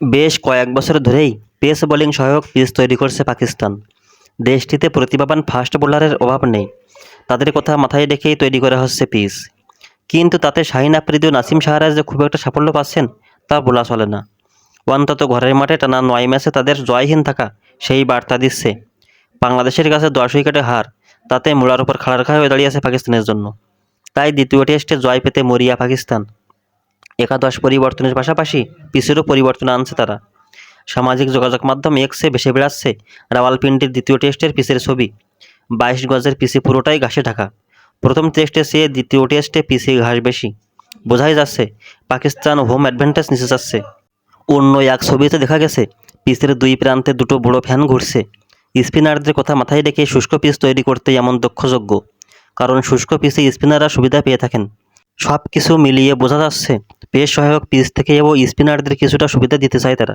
বেশ কয়েক বছর ধরেই পেস বোলিং সহায়ক পিচ তৈরি করছে পাকিস্তান। দেশটিতে প্রতিভাবান ফাস্ট বোলারের অভাব নেই, তাদের কথা মাথায় রেখেই তৈরি করা হচ্ছে পিচ। কিন্তু তাতে শাহিন আফ্রিদি ও নাসিম শাহরাজ যে খুব একটা সাফল্য পাচ্ছেন তা বলা চলে না। অন্তত ঘরের মাঠে টানা ৯ ম্যাচে তাদের জয়হীন থাকা সেই বার্তা দিচ্ছে। বাংলাদেশের কাছে ১০ উইকেটে হার, তাতে মোড়ার উপর খাড়ার ঘা হয়ে দাঁড়িয়েছে পাকিস্তানের জন্য। তাই দ্বিতীয় টেস্টে জয় পেতে মরিয়া পাকিস্তান। একাদশ পরিবর্তনের পাশাপাশি পিচেরও পরিবর্তন আনছে তারা। সামাজিক যোগাযোগ মাধ্যম এক্সে ভেসে বেড়াচ্ছে রাওয়ালপিন্ডির দ্বিতীয় টেস্টের পিচের ছবি। ২২ গজের পিচে পুরোটাই ঘাসে ঢাকা। প্রথম টেস্টে চেয়ে দ্বিতীয় টেস্টে পিচে ঘাস বেশি। বোঝাই যাচ্ছে পাকিস্তান হোম অ্যাডভান্টেজ নিতে যাচ্ছে। অন্য এক ছবিতে দেখা গেছে পিচের দুই প্রান্তে দুটো বড় ফ্যান ঘুরছে। স্পিনারদের কথা মাথায় রেখে শুষ্ক পিচ তৈরি করতে এমন দক্ষযোগ্য, কারণ শুষ্ক পিচে স্পিনাররা সুবিধা পেয়ে থাকেন। সব কিছু মিলিয়ে বোঝা যাচ্ছে পেস সহায়ক পিচ থেকেও স্পিনারদের কিছুটা সুবিধা দিতে চায় তারা।